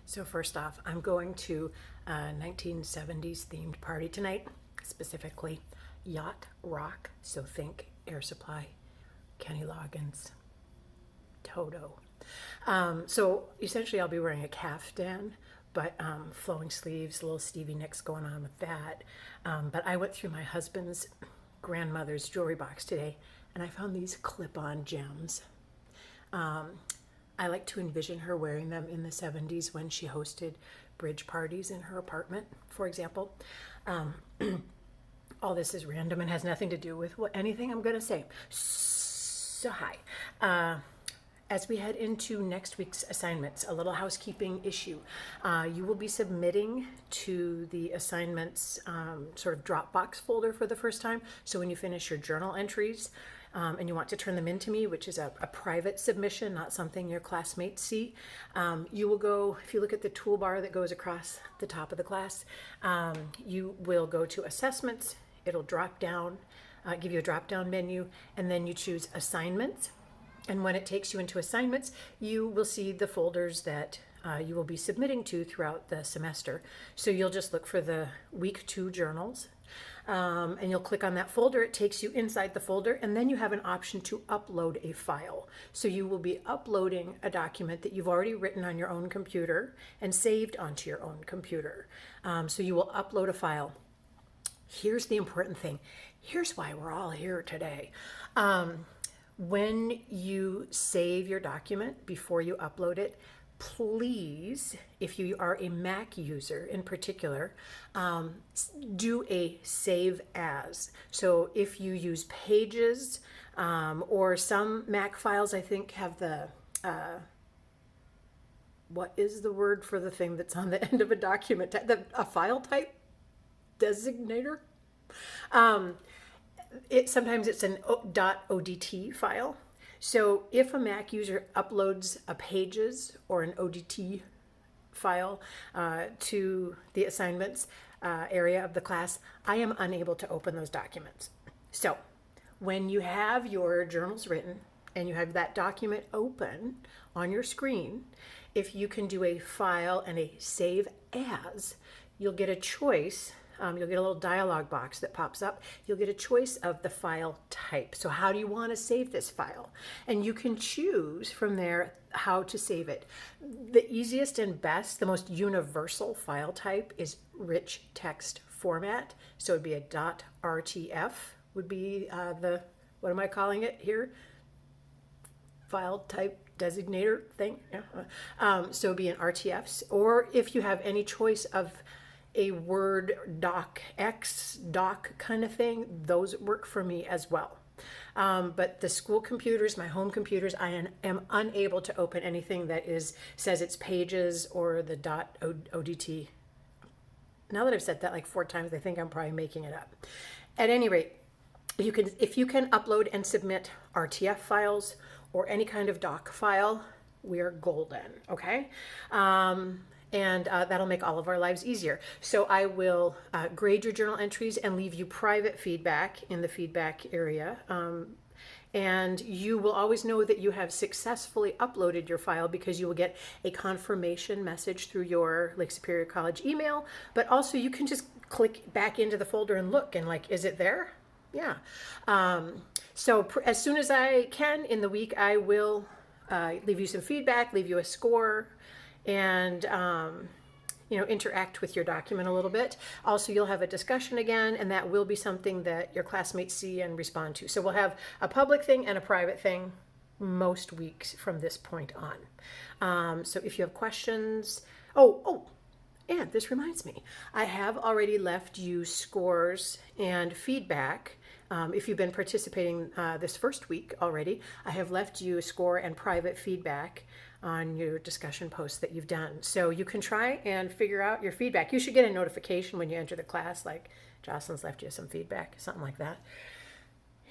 So first off, I'm going to a 1970s themed party tonight, specifically yacht rock. So think Air Supply, Kenny Loggins, Toto. So essentially, I'll be wearing a caftan, but flowing sleeves, a little Stevie Nicks going on with that. But I went through my husband's grandmother's jewelry box today, and I found these clip-on gems. I like to envision her wearing them in the 70s when she hosted bridge parties in her apartment, for example. All this is random and has nothing to do with anything I'm going to say. So, hi. As we head into next week's assignments, a little housekeeping issue. You will be submitting to the assignments sort of Dropbox folder for the first time. So when you finish your journal entries and you want to turn them in to me, which is a private submission, not something your classmates see, you will go, if you look at the toolbar that goes across the top of the class, you will go to assessments. It'll drop down, give you a drop down menu, and then you choose assignments. And when it takes you into assignments, you will see the folders that you will be submitting to throughout the semester. So you'll just look for the week 2 journals, and you'll click on that folder. It takes you inside the folder, and then you have an option to upload a file. So you will be uploading a document that you've already written on your own computer and saved onto your own computer. So you will upload a file. Here's the important thing. Here's why we're all here today. When you save your document before you upload it, please, if you are a Mac user in particular, do a save as. So if you use Pages or some Mac files, I think have the, what is the word for the thing that's on the end of a document? A file type designator? Sometimes it's an .odt file. So if a Mac user uploads a Pages or an ODT file to the assignments area of the class, I am unable to open those documents. So when you have your journals written and you have that document open on your screen, if you can do a file and a save as, you'll get a choice. You'll get a little dialog box that pops up. You'll get a choice of the file type. So how do you want to save this file? And you can choose from there how to save it. The easiest and best, the most universal file type is rich text format. So it'd be a .rtf would be what am I calling it here? File type designator thing. Yeah. So it'd be an RTF. Or if you have any choice of a Word doc, X doc kind of thing, those work for me as well. But the school computers, my home computers, I am unable to open anything that says it's Pages or the .odt. Now that I've said that like 4 times, I think I'm probably making it up. At any rate, if you can upload and submit RTF files or any kind of doc file, we're golden, okay? And that'll make all of our lives easier. So I will grade your journal entries and leave you private feedback in the feedback area. And you will always know that you have successfully uploaded your file because you will get a confirmation message through your Lake Superior College email. But also you can just click back into the folder and look and like, is it there? Yeah. So as soon as I can in the week, I will leave you some feedback, leave you a score, and interact with your document a little bit. Also, you'll have a discussion again, and that will be something that your classmates see and respond to. So we'll have a public thing and a private thing most weeks from this point on. So if you have questions, and this reminds me, I have already left you scores and feedback. If you've been participating this first week already, I have left you a score and private feedback on your discussion posts that you've done. So you can try and figure out your feedback. You should get a notification when you enter the class, like Jocelyn's left you some feedback, something like that.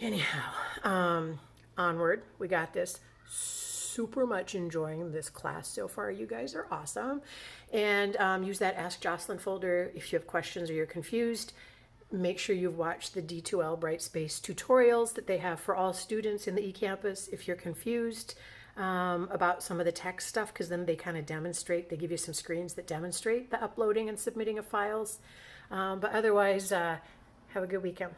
Anyhow, onward, we got this. Super much enjoying this class so far. You guys are awesome. And use that Ask Jocelyn folder if you have questions or you're confused. Make sure you've watched the D2L Brightspace tutorials that they have for all students in the eCampus if you're confused. about some of the tech stuff, because then they kind of demonstrate, they give you some screens that demonstrate the uploading and submitting of files. But otherwise, have a good weekend.